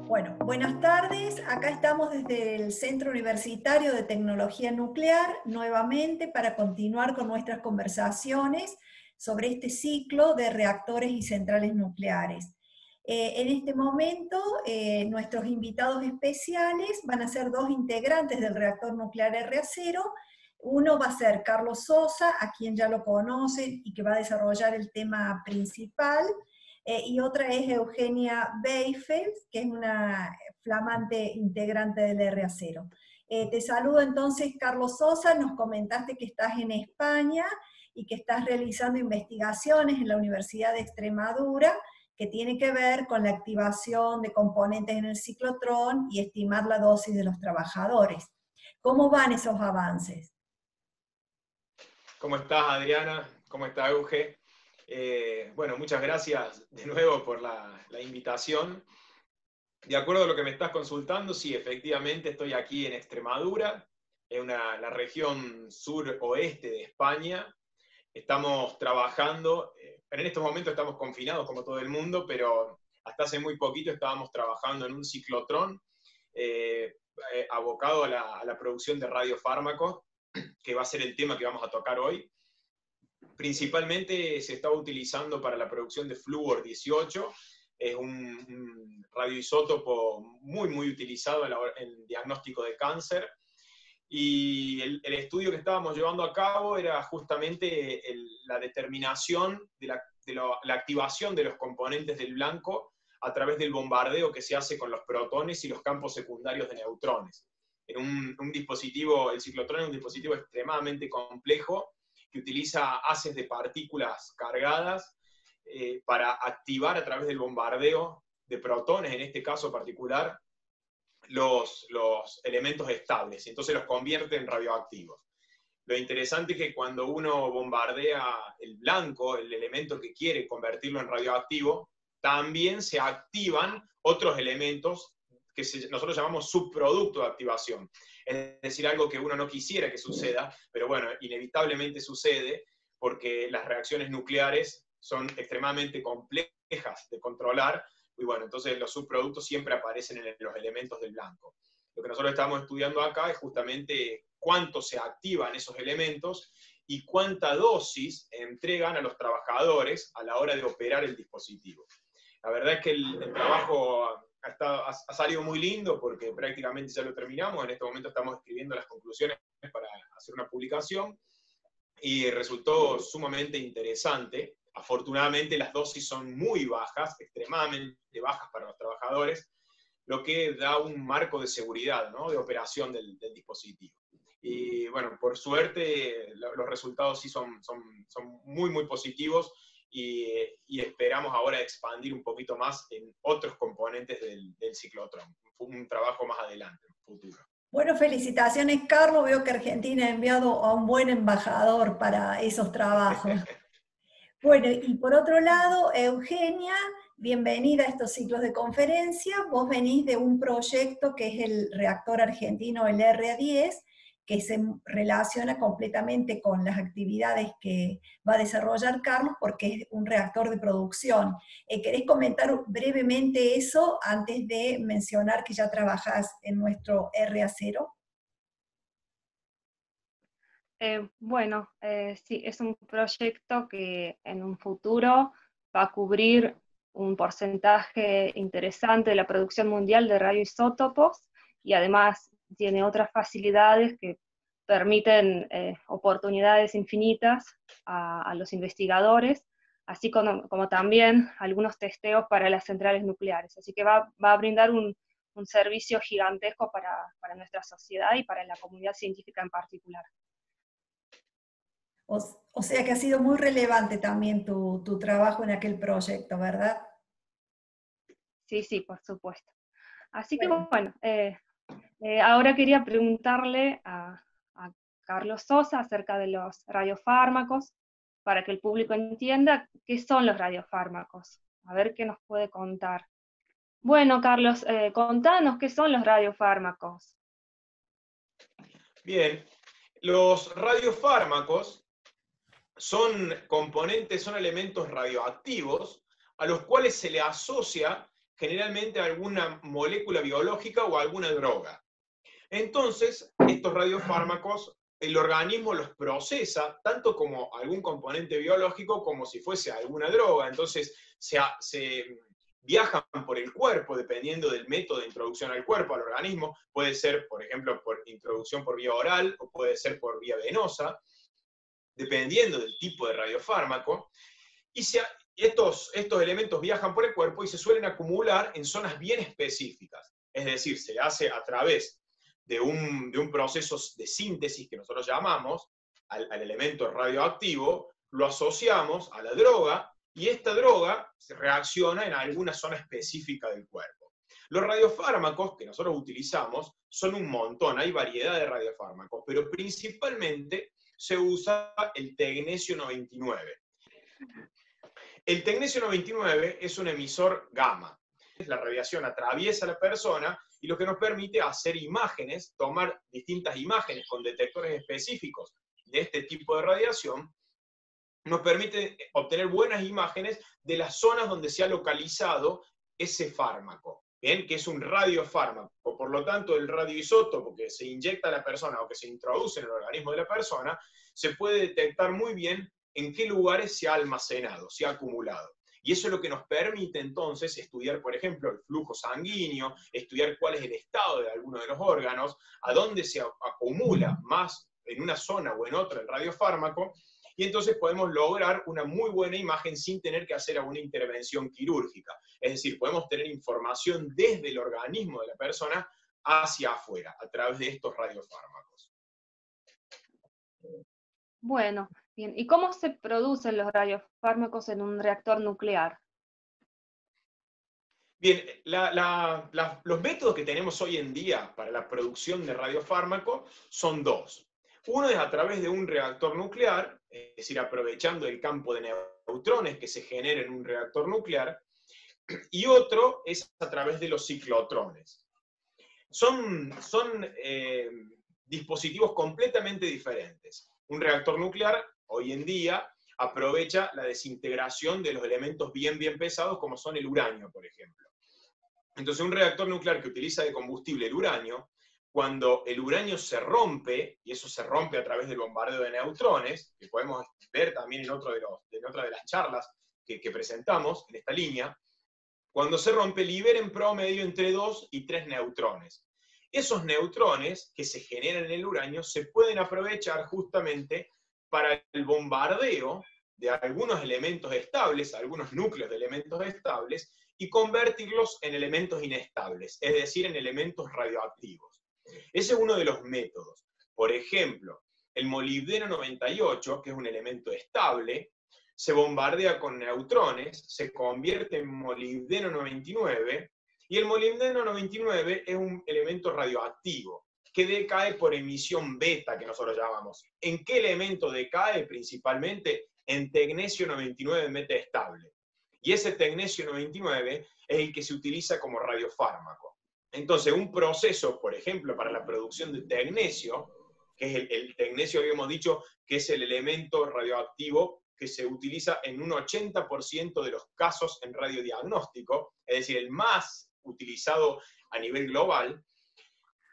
Bueno, buenas tardes. Acá estamos desde el Centro Universitario de Tecnología Nuclear, nuevamente para continuar con nuestras conversaciones sobre este ciclo de reactores y centrales nucleares. En este momento, nuestros invitados especiales van a ser dos integrantes del reactor nuclear RA0. Uno va a ser Carlos Sosa, a quien ya lo conocen y que va a desarrollar el tema principal, y otra es Eugenia Beifeld, que es una flamante integrante del RA0. Te saludo entonces, Carlos Sosa. Nos comentaste que estás en España y que estás realizando investigaciones en la Universidad de Extremadura que tiene que ver con la activación de componentes en el ciclotrón y estimar la dosis de los trabajadores. ¿Cómo van esos avances? ¿Cómo estás, Adriana? ¿Cómo está, Euge? Bueno, muchas gracias de nuevo por la invitación. De acuerdo a lo que me estás consultando, sí, efectivamente estoy aquí en Extremadura, en la región sur-oeste de España. Estamos trabajando, en estos momentos estamos confinados como todo el mundo, hasta hace muy poquito estábamos trabajando en un ciclotrón abocado a la producción de radiofármacos, que va a ser el tema que vamos a tocar hoy. Principalmente se está utilizando para la producción de flúor 18, es un radioisótopo muy utilizado en diagnóstico de cáncer, y el estudio que estábamos llevando a cabo era justamente la determinación de la activación de los componentes del blanco a través del bombardeo que se hace con los protones y los campos secundarios de neutrones. En un dispositivo, el ciclotrón es un dispositivo extremadamente complejo, que utiliza haces de partículas cargadas para activar a través del bombardeo de protones, en este caso particular, los elementos estables, y entonces los convierte en radioactivos. Lo interesante es que cuando uno bombardea el blanco, el elemento que quiere convertirlo en radioactivo, también se activan otros elementos que nosotros llamamos subproducto de activación. Es decir, algo que uno no quisiera que suceda, pero bueno, inevitablemente sucede, porque las reacciones nucleares son extremadamente complejas de controlar, y bueno, entonces los subproductos siempre aparecen en los elementos del blanco. Lo que nosotros estamos estudiando acá es justamente cuánto se activan esos elementos y cuánta dosis entregan a los trabajadores a la hora de operar el dispositivo. La verdad es que el trabajo ha salido muy lindo, porque prácticamente ya lo terminamos. En este momento estamos escribiendo las conclusiones para hacer una publicación, y resultó sumamente interesante. Afortunadamente las dosis son muy bajas, extremadamente bajas para los trabajadores, lo que da un marco de seguridad, ¿no?, de operación del dispositivo. Y bueno, por suerte los resultados sí son muy positivos, y esperamos ahora expandir un poquito más en otros componentes del ciclotrón. Un trabajo más adelante, en el futuro. Bueno, felicitaciones, Carlos. Veo que Argentina ha enviado a un buen embajador para esos trabajos. Bueno, y por otro lado, Eugenia, bienvenida a estos ciclos de conferencia. Vos venís de un proyecto que es el reactor argentino, el RA10, que se relaciona completamente con las actividades que va a desarrollar Carlos, porque es un reactor de producción. ¿Querés comentar brevemente eso antes de mencionar que ya trabajás en nuestro RA0? Bueno, sí, es un proyecto que en un futuro va a cubrir un porcentaje interesante de la producción mundial de radioisótopos, y además tiene otras facilidades que permiten oportunidades infinitas a los investigadores, así como también algunos testeos para las centrales nucleares. Así que va a brindar un servicio gigantesco para nuestra sociedad y para la comunidad científica en particular. O sea que ha sido muy relevante también tu trabajo en aquel proyecto, ¿verdad? Sí, por supuesto. Así que bueno, ahora quería preguntarle a Carlos Sosa acerca de los radiofármacos, para que el público entienda qué son los radiofármacos. A ver qué nos puede contar. Bueno, Carlos, contanos qué son los radiofármacos. Bien, los radiofármacos son componentes, son elementos radioactivos a los cuales se le asocia generalmente alguna molécula biológica o alguna droga. Entonces, estos radiofármacos, el organismo los procesa tanto como algún componente biológico como si fuese alguna droga. Entonces, se viajan por el cuerpo dependiendo del método de introducción al cuerpo, al organismo. Puede ser, por ejemplo, por introducción por vía oral o puede ser por vía venosa, dependiendo del tipo de radiofármaco. Y estos elementos viajan por el cuerpo y se suelen acumular en zonas bien específicas. Es decir, se hace a través de un proceso de síntesis que nosotros llamamos al elemento radioactivo, lo asociamos a la droga, y esta droga se reacciona en alguna zona específica del cuerpo. Los radiofármacos que nosotros utilizamos son un montón, hay variedad de radiofármacos, pero principalmente se usa el tecnesio 99. El tecnesio 99 es un emisor gamma. La radiación atraviesa a la persona y lo que nos permite hacer imágenes, tomar distintas imágenes con detectores específicos de este tipo de radiación, nos permite obtener buenas imágenes de las zonas donde se ha localizado ese fármaco, ¿bien? Que es un radiofármaco. Por lo tanto, el radioisótopo que se inyecta a la persona o que se introduce en el organismo de la persona, se puede detectar muy bien en qué lugares se ha almacenado, se ha acumulado. Y eso es lo que nos permite entonces estudiar, por ejemplo, el flujo sanguíneo, estudiar cuál es el estado de alguno de los órganos, a dónde se acumula más en una zona o en otra el radiofármaco, y entonces podemos lograr una muy buena imagen sin tener que hacer alguna intervención quirúrgica. Es decir, podemos tener información desde el organismo de la persona hacia afuera, a través de estos radiofármacos. Bueno, bien. ¿Y cómo se producen los radiofármacos en un reactor nuclear? Bien, los métodos que tenemos hoy en día para la producción de radiofármacos son dos. Uno es a través de un reactor nuclear, es decir, aprovechando el campo de neutrones que se genera en un reactor nuclear, y otro es a través de los ciclotrones. Son dispositivos completamente diferentes. Un reactor nuclear, hoy en día, aprovecha la desintegración de los elementos bien pesados, como son el uranio, por ejemplo. Entonces, un reactor nuclear que utiliza de combustible el uranio, cuando el uranio se rompe, y eso se rompe a través del bombardeo de neutrones, que podemos ver también en otra de las charlas que presentamos en esta línea, cuando se rompe libera en promedio entre 2 y 3 neutrones. Esos neutrones que se generan en el uranio se pueden aprovechar justamente para el bombardeo de algunos elementos estables, algunos núcleos de elementos estables, y convertirlos en elementos inestables, es decir, en elementos radioactivos. Ese es uno de los métodos. Por ejemplo, el molibdeno 98, que es un elemento estable, se bombardea con neutrones, se convierte en molibdeno 99, y el molibdeno 99 es un elemento radioactivo, que decae por emisión beta, que nosotros llamamos. ¿En qué elemento decae? Principalmente en tecnesio 99 metaestable. Y ese tecnesio 99 es el que se utiliza como radiofármaco. Entonces, un proceso, por ejemplo, para la producción de tecnesio, que es el tecnesio, habíamos dicho, que es el elemento radioactivo que se utiliza en un 80% de los casos en radiodiagnóstico, es decir, el más utilizado a nivel global,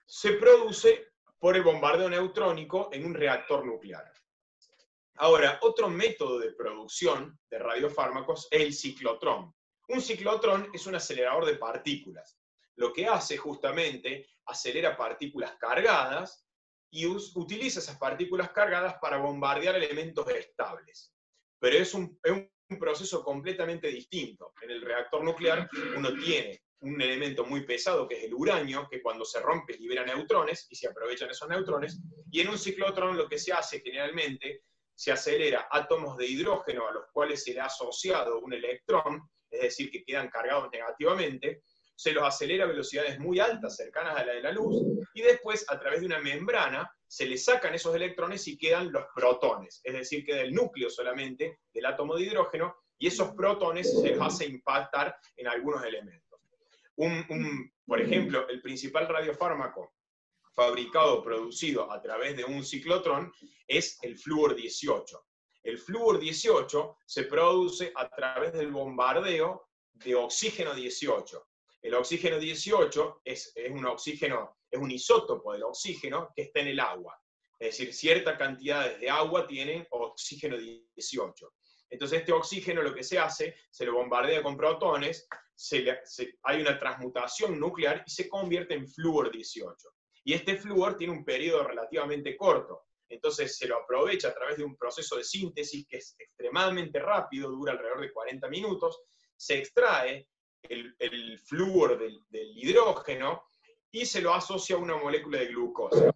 se produce por el bombardeo neutrónico en un reactor nuclear. Ahora, otro método de producción de radiofármacos es el ciclotrón. Un ciclotrón es un acelerador de partículas. Lo que hace justamente, acelera partículas cargadas y utiliza esas partículas cargadas para bombardear elementos estables. Pero es un proceso completamente distinto. En el reactor nuclear uno tiene un elemento muy pesado que es el uranio, que cuando se rompe libera neutrones y se aprovechan esos neutrones, y en un ciclotrón lo que se hace generalmente, se acelera átomos de hidrógeno a los cuales se le ha asociado un electrón, es decir, que quedan cargados negativamente, se los acelera a velocidades muy altas, cercanas a la de la luz, y después, a través de una membrana, se le sacan esos electrones y quedan los protones, es decir, queda el núcleo solamente del átomo de hidrógeno, y esos protones se los hace impactar en algunos elementos. Por ejemplo, el principal radiofármaco fabricado, producido a través de un ciclotrón, es el flúor 18. El flúor 18 se produce a través del bombardeo de oxígeno 18. El oxígeno 18 es un isótopo del oxígeno que está en el agua. Es decir, ciertas cantidades de agua tienen oxígeno 18. Entonces este oxígeno lo que se hace, se lo bombardea con protones, hay una transmutación nuclear y se convierte en flúor 18. Y este flúor tiene un periodo relativamente corto. Entonces se lo aprovecha a través de un proceso de síntesis que es extremadamente rápido, dura alrededor de 40 minutos, se extrae el flúor del hidrógeno y se lo asocia a una molécula de glucosa.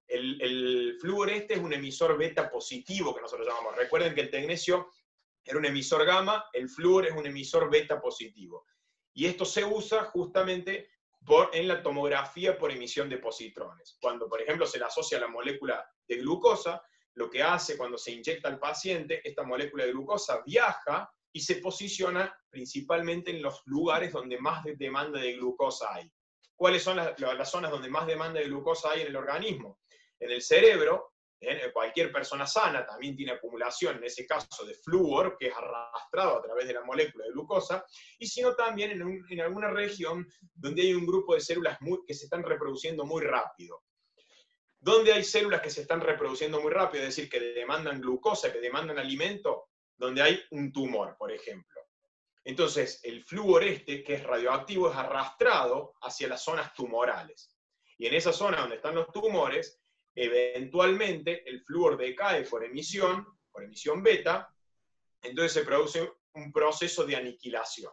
El flúor es un emisor beta positivo, que nosotros llamamos. Recuerden que el tecnesio era un emisor gamma, el flúor es un emisor beta positivo. Y esto se usa justamente en la tomografía por emisión de positrones. Cuando, por ejemplo, se le asocia a la molécula de glucosa, lo que hace cuando se inyecta al paciente, esta molécula de glucosa viaja y se posiciona principalmente en los lugares donde más demanda de glucosa hay. ¿Cuáles son las zonas donde más demanda de glucosa hay en el organismo? En el cerebro, cualquier persona sana también tiene acumulación, en ese caso, de flúor, que es arrastrado a través de la molécula de glucosa, y sino también en alguna región donde hay un grupo de células que se están reproduciendo muy rápido. ¿Dónde hay células que se están reproduciendo muy rápido, es decir, que demandan glucosa, que demandan alimento? Donde hay un tumor, por ejemplo. Entonces, el flúor que es radioactivo, es arrastrado hacia las zonas tumorales. Y en esa zona donde están los tumores, eventualmente el flúor decae por emisión beta, entonces se produce un proceso de aniquilación.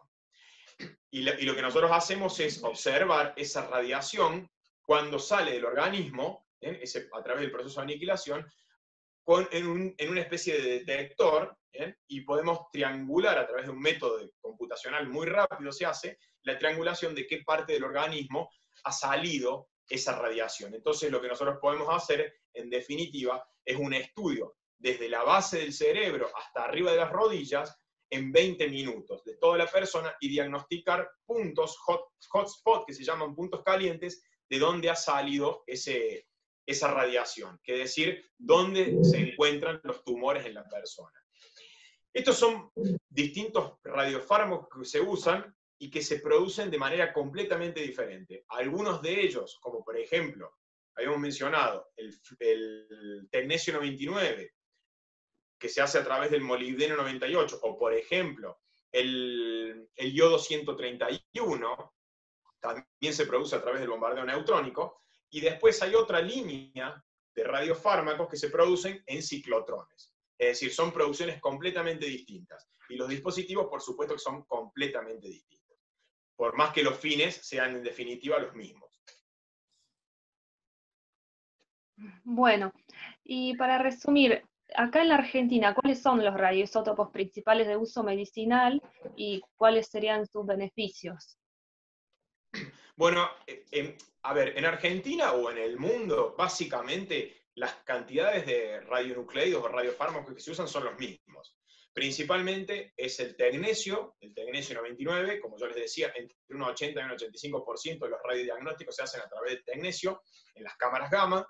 Y lo que nosotros hacemos es observar esa radiación cuando sale del organismo, a través del proceso de aniquilación, en una especie de detector, y podemos triangular a través de un método computacional muy rápido, se hace la triangulación de qué parte del organismo ha salido esa radiación. Entonces lo que nosotros podemos hacer, en definitiva, es un estudio desde la base del cerebro hasta arriba de las rodillas, en 20 minutos, de toda la persona, y diagnosticar puntos, hotspot, que se llaman puntos calientes, de dónde ha salido esa radiación, que es decir, dónde se encuentran los tumores en la persona. Estos son distintos radiofármacos que se usan y que se producen de manera completamente diferente. Algunos de ellos, como por ejemplo, habíamos mencionado el tecnesio 99, que se hace a través del molibdeno 98, o por ejemplo, el yodo 131, también se produce a través del bombardeo neutrónico, y después hay otra línea de radiofármacos que se producen en ciclotrones. Es decir, son producciones completamente distintas. Y los dispositivos, por supuesto, que son completamente distintos. Por más que los fines sean, en definitiva, los mismos. Bueno, y para resumir, acá en la Argentina, ¿cuáles son los radioisótopos principales de uso medicinal y cuáles serían sus beneficios? Bueno, a ver, en Argentina o en el mundo, básicamente las cantidades de radionucleidos o radiofármacos que se usan son los mismos. Principalmente es el tecnesio 99, como yo les decía, entre un 80 y un 85% de los radiodiagnósticos se hacen a través del tecnesio, en las cámaras gamma,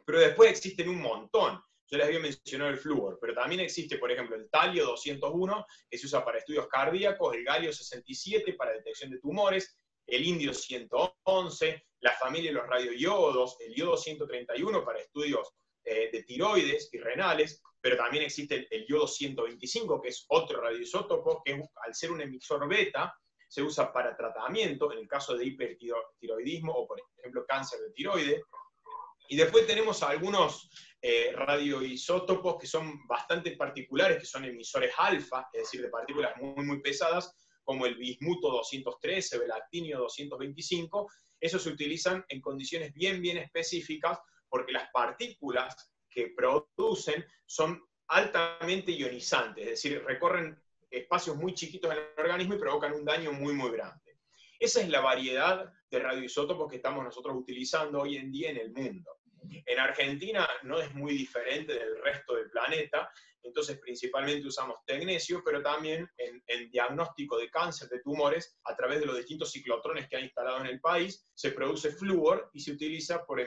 pero después existen un montón. Yo les había mencionado el flúor, pero también existe, por ejemplo, el talio 201, que se usa para estudios cardíacos, el galio 67 para detección de tumores, el indio 111, la familia de los radioiodos, el yodo 131 para estudios de tiroides y renales, pero también existe el yodo 125, que es otro radioisótopo, que al ser un emisor beta, se usa para tratamiento, en el caso de hipertiroidismo o, por ejemplo, cáncer de tiroides. Y después tenemos algunos radioisótopos que son bastante particulares, que son emisores alfa, es decir, de partículas muy, muy pesadas, como el bismuto 213 o el actinio 225. Esos se utilizan en condiciones bien, bien específicas, porque las partículas que producen son altamente ionizantes, es decir, recorren espacios muy chiquitos en el organismo y provocan un daño muy, muy grande. Esa es la variedad de radioisótopos que estamos nosotros utilizando hoy en día en el mundo. En Argentina no es muy diferente del resto del planeta, entonces principalmente usamos tecnesio, pero también en diagnóstico de cáncer de tumores, a través de los distintos ciclotrones que hay instalados en el país, se produce flúor y se utiliza por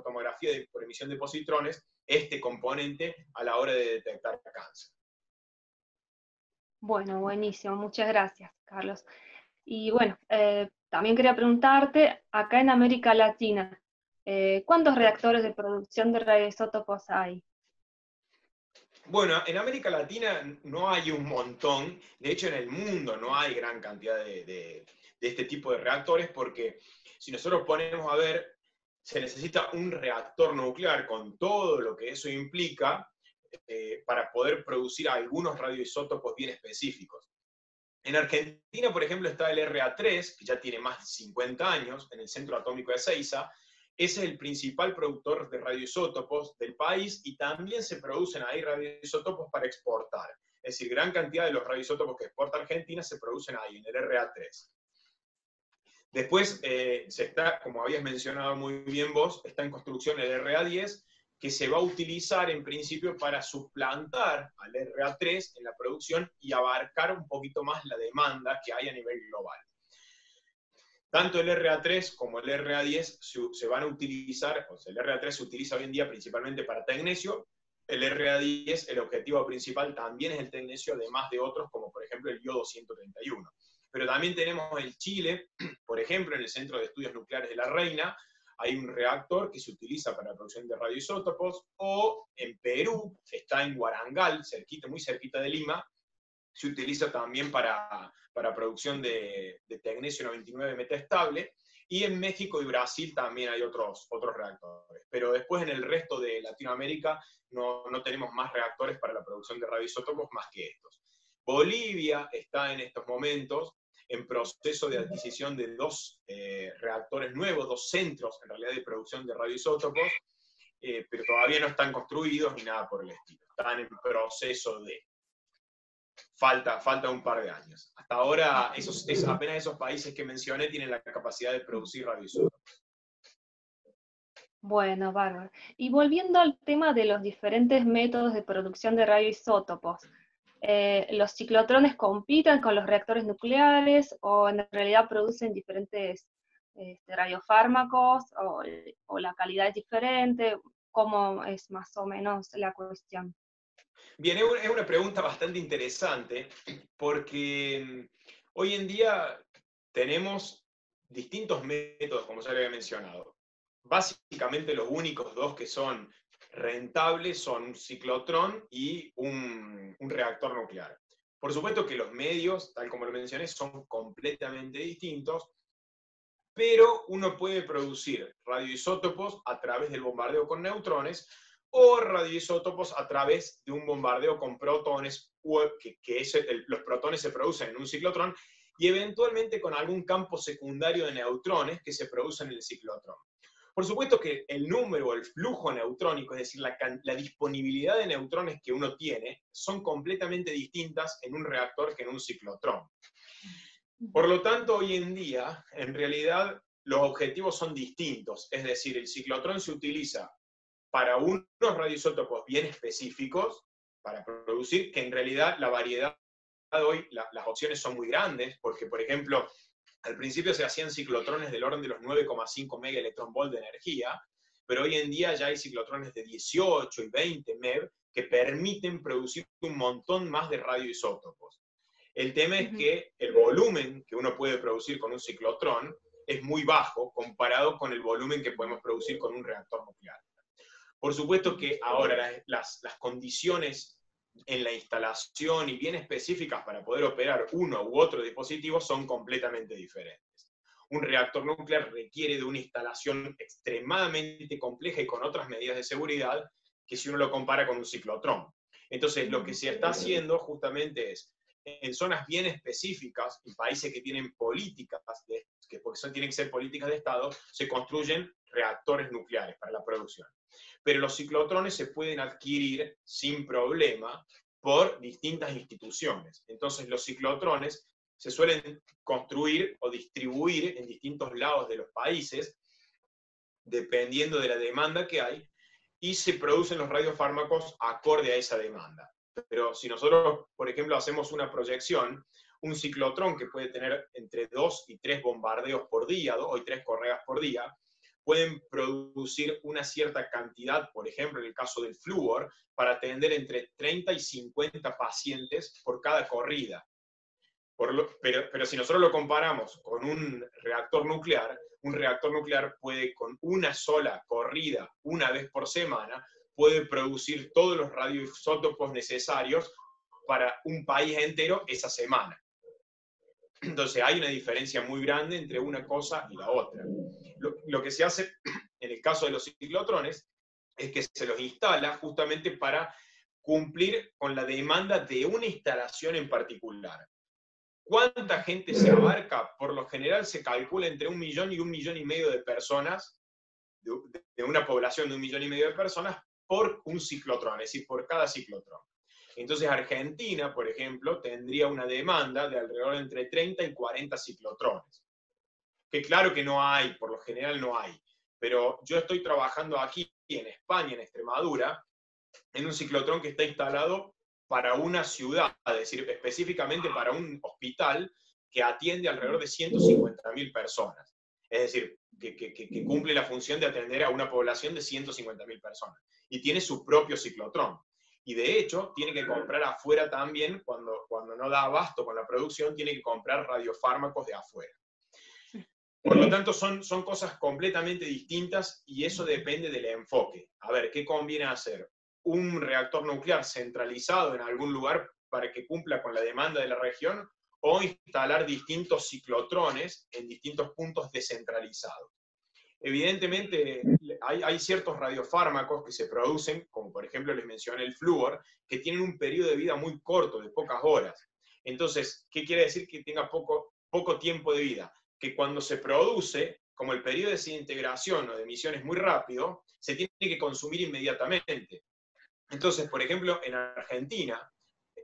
tomografía por emisión de positrones este componente a la hora de detectar cáncer. Bueno, buenísimo, muchas gracias, Carlos. Y bueno, también quería preguntarte, acá en América Latina, ¿cuántos reactores de producción de radioisótopos hay? Bueno, en América Latina no hay un montón, de hecho en el mundo no hay gran cantidad de este tipo de reactores porque si nosotros ponemos a ver, se necesita un reactor nuclear con todo lo que eso implica para poder producir algunos radioisótopos bien específicos. En Argentina, por ejemplo, está el RA3, que ya tiene más de 50 años, en el Centro Atómico de Ezeiza. Ese es el principal productor de radioisótopos del país y también se producen ahí radioisótopos para exportar. Es decir, gran cantidad de los radioisótopos que exporta Argentina se producen ahí, en el RA3. Después, se está, como habías mencionado muy bien vos, está en construcción el RA10, que se va a utilizar en principio para suplantar al RA3 en la producción y abarcar un poquito más la demanda que hay a nivel global. Tanto el RA3 como el RA10 se van a utilizar, o sea, el RA3 se utiliza hoy en día principalmente para tecnecio, el RA10, el objetivo principal también es el tecnecio, además de otros, como por ejemplo el IO-231. Pero también tenemos en Chile, por ejemplo, en el Centro de Estudios Nucleares de La Reina, hay un reactor que se utiliza para la producción de radioisótopos, o en Perú, está en Guarangal, cerquita, muy cerquita de Lima, se utiliza también para producción de tecnesio 99 metaestable, y en México y Brasil también hay otros reactores. Pero después en el resto de Latinoamérica no tenemos más reactores para la producción de radioisótopos más que estos. Bolivia está en estos momentos en proceso de adquisición de dos reactores nuevos, dos centros en realidad de producción de radioisótopos, pero todavía no están construidos ni nada por el estilo. Están en proceso de... Falta un par de años. Hasta ahora, apenas esos países que mencioné tienen la capacidad de producir radioisótopos. Bueno, bárbaro. Y volviendo al tema de los diferentes métodos de producción de radioisótopos, ¿los ciclotrones compiten con los reactores nucleares o en realidad producen diferentes radiofármacos o la calidad es diferente? ¿Cómo es más o menos la cuestión? Bien, es una pregunta bastante interesante porque hoy en día tenemos distintos métodos, como ya le había mencionado. Básicamente los únicos dos que son rentables son un ciclotrón y un reactor nuclear. Por supuesto que los medios, tal como lo mencioné, son completamente distintos, pero uno puede producir radioisótopos a través del bombardeo con neutrones o radioisótopos a través de un bombardeo con protones, los protones se producen en un ciclotrón, y eventualmente con algún campo secundario de neutrones que se producen en el ciclotrón. Por supuesto que el número o el flujo neutrónico, es decir, la disponibilidad de neutrones que uno tiene, son completamente distintas en un reactor que en un ciclotrón. Por lo tanto, hoy en día, en realidad, los objetivos son distintos. Es decir, el ciclotrón se utiliza para unos radioisótopos bien específicos, para producir, que en realidad la variedad de hoy, las opciones son muy grandes, porque, por ejemplo, al principio se hacían ciclotrones del orden de los 9,5 megaelectronvolt de energía, pero hoy en día ya hay ciclotrones de 18 y 20 MeV que permiten producir un montón más de radioisótopos. El tema es que el volumen que uno puede producir con un ciclotrón es muy bajo comparado con el volumen que podemos producir con un reactor nuclear. Por supuesto que ahora las condiciones en la instalación y bien específicas para poder operar uno u otro dispositivo son completamente diferentes. Un reactor nuclear requiere de una instalación extremadamente compleja y con otras medidas de seguridad que si uno lo compara con un ciclotrón. Entonces, lo que se está haciendo justamente es, en zonas bien específicas, en países que tienen políticas, tienen que ser políticas de Estado, se construyen reactores nucleares para la producción. Pero los ciclotrones se pueden adquirir sin problema por distintas instituciones. Entonces los ciclotrones se suelen construir o distribuir en distintos lados de los países, dependiendo de la demanda que hay, y se producen los radiofármacos acorde a esa demanda. Pero si nosotros, por ejemplo, hacemos una proyección, un ciclotrón que puede tener entre 2 y 3 bombardeos por día, 2 y 3 correas por día, pueden producir una cierta cantidad, por ejemplo, en el caso del flúor, para atender entre 30 y 50 pacientes por cada corrida. Pero si nosotros lo comparamos con un reactor nuclear puede, con una sola corrida, una vez por semana, puede producir todos los radioisótopos necesarios para un país entero esa semana. Entonces hay una diferencia muy grande entre una cosa y la otra. Lo que se hace en el caso de los ciclotrones es que se los instala justamente para cumplir con la demanda de una instalación en particular. ¿Cuánta gente se abarca? Por lo general se calcula entre 1 millón y 1,5 millones de personas, de una población de 1,5 millones de personas, por un ciclotrón, es decir, por cada ciclotrón. Entonces Argentina, por ejemplo, tendría una demanda de alrededor de entre 30 y 40 ciclotrones. Que claro que no hay, por lo general no hay, pero yo estoy trabajando aquí en España, en Extremadura, en un ciclotrón que está instalado para una ciudad, es decir, específicamente para un hospital que atiende alrededor de 150.000 personas. Es decir, que cumple la función de atender a una población de 150.000 personas. Y tiene su propio ciclotrón. Y de hecho, tiene que comprar afuera también, cuando no da abasto con la producción, tiene que comprar radiofármacos de afuera. Por lo tanto, son cosas completamente distintas y eso depende del enfoque. A ver, ¿qué conviene hacer? ¿Un reactor nuclear centralizado en algún lugar para que cumpla con la demanda de la región o instalar distintos ciclotrones en distintos puntos descentralizados? Evidentemente, hay ciertos radiofármacos que se producen, como por ejemplo les mencioné el flúor, que tienen un periodo de vida muy corto, de pocas horas. Entonces, ¿qué quiere decir que tenga poco tiempo de vida? Que cuando se produce, como el periodo de desintegración o de emisión es muy rápido, se tiene que consumir inmediatamente. Entonces, por ejemplo, en Argentina,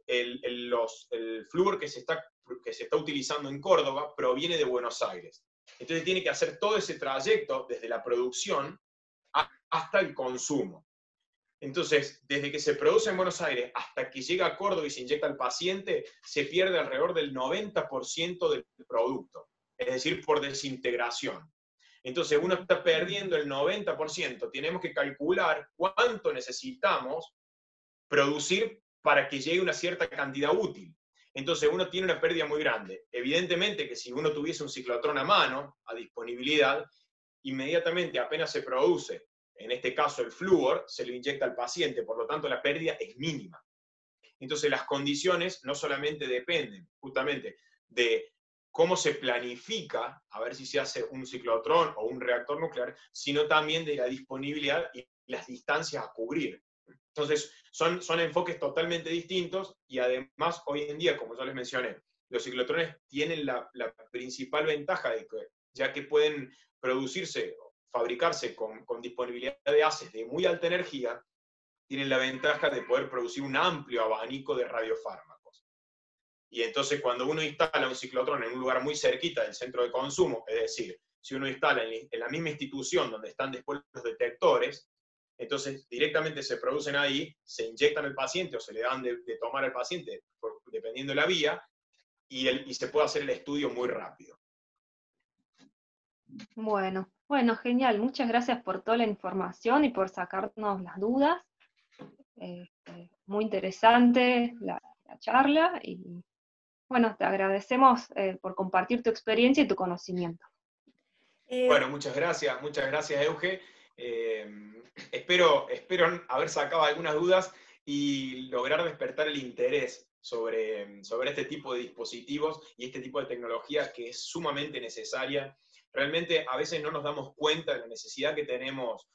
el flúor que se está utilizando en Córdoba proviene de Buenos Aires. Entonces tiene que hacer todo ese trayecto desde la producción hasta el consumo. Entonces, desde que se produce en Buenos Aires hasta que llega a Córdoba y se inyecta al paciente, se pierde alrededor del 90% del producto, es decir, por desintegración. Entonces uno está perdiendo el 90%, tenemos que calcular cuánto necesitamos producir para que llegue una cierta cantidad útil. Entonces uno tiene una pérdida muy grande. Evidentemente que si uno tuviese un ciclotrón a mano, a disponibilidad, inmediatamente apenas se produce, en este caso el flúor, se lo inyecta al paciente, por lo tanto la pérdida es mínima. Entonces las condiciones no solamente dependen justamente de cómo se planifica, a ver si se hace un ciclotrón o un reactor nuclear, sino también de la disponibilidad y las distancias a cubrir. Entonces, son enfoques totalmente distintos y además hoy en día, como yo les mencioné, los ciclotrones tienen la principal ventaja de que, ya que pueden fabricarse con disponibilidad de haces de muy alta energía, tienen la ventaja de poder producir un amplio abanico de radiofármacos. Y entonces cuando uno instala un ciclotrón en un lugar muy cerquita del centro de consumo, es decir, si uno instala en la misma institución donde están después los detectores, entonces directamente se producen ahí, se inyectan al paciente o se le dan de tomar al paciente, dependiendo de la vía, y se puede hacer el estudio muy rápido. Bueno, genial. Muchas gracias por toda la información y por sacarnos las dudas. Muy interesante la charla y bueno, te agradecemos por compartir tu experiencia y tu conocimiento. Bueno, muchas gracias Euge. Espero haber sacado algunas dudas y lograr despertar el interés sobre este tipo de dispositivos y este tipo de tecnología que es sumamente necesaria. Realmente a veces no nos damos cuenta de la necesidad que tenemos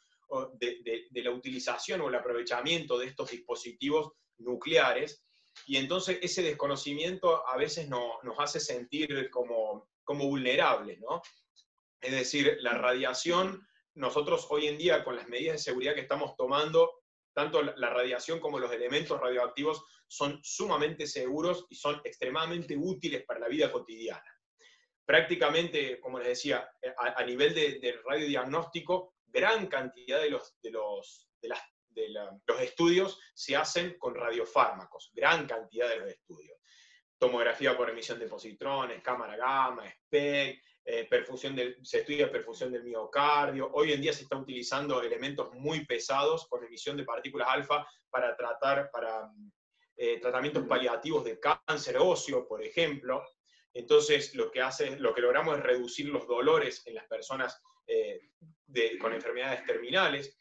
de la utilización o el aprovechamiento de estos dispositivos nucleares, y entonces ese desconocimiento a veces nos hace sentir como vulnerables, ¿no? Es decir, la radiación, nosotros hoy en día con las medidas de seguridad que estamos tomando, tanto la radiación como los elementos radioactivos son sumamente seguros y son extremadamente útiles para la vida cotidiana. Prácticamente, como les decía, a nivel de radiodiagnóstico, gran cantidad de los estudios se hacen con radiofármacos, gran cantidad de los estudios. Tomografía por emisión de positrones, cámara gamma, SPEC, se estudia perfusión del miocardio. Hoy en día se están utilizando elementos muy pesados con emisión de partículas alfa para tratamientos paliativos de cáncer óseo, por ejemplo. Entonces, lo que logramos es reducir los dolores en las personas con enfermedades terminales,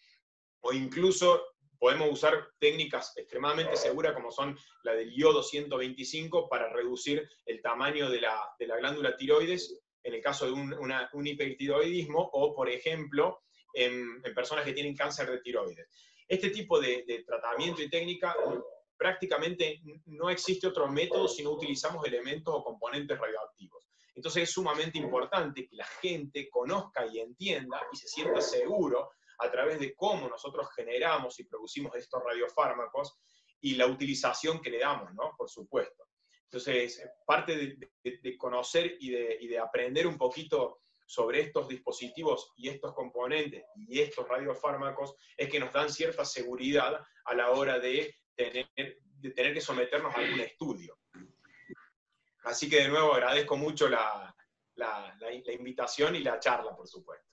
o incluso podemos usar técnicas extremadamente seguras como son la del iodo 125 para reducir el tamaño de la glándula tiroides en el caso de un hipertiroidismo, o por ejemplo, en personas que tienen cáncer de tiroides. Este tipo de tratamiento y técnica, prácticamente no existe otro método si no utilizamos elementos o componentes radioactivos. Entonces es sumamente importante que la gente conozca y entienda y se sienta seguro a través de cómo nosotros generamos y producimos estos radiofármacos y la utilización que le damos, ¿no? Por supuesto. Entonces, parte de conocer y de aprender un poquito sobre estos dispositivos y estos componentes y estos radiofármacos es que nos dan cierta seguridad a la hora de tener que someternos a algún estudio. Así que de nuevo agradezco mucho la invitación y la charla, por supuesto.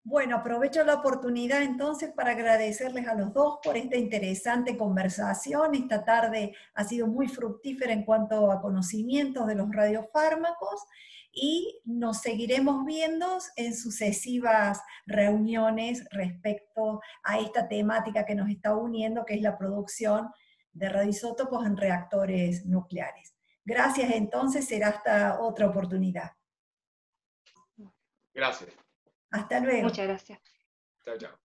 Bueno, aprovecho la oportunidad entonces para agradecerles a los dos por esta interesante conversación. Esta tarde ha sido muy fructífera en cuanto a conocimientos de los radiofármacos y nos seguiremos viendo en sucesivas reuniones respecto a esta temática que nos está uniendo, que es la producción de radioisótopos en reactores nucleares. Gracias entonces, será hasta otra oportunidad. Gracias. Hasta luego. Muchas gracias. Chao, chao.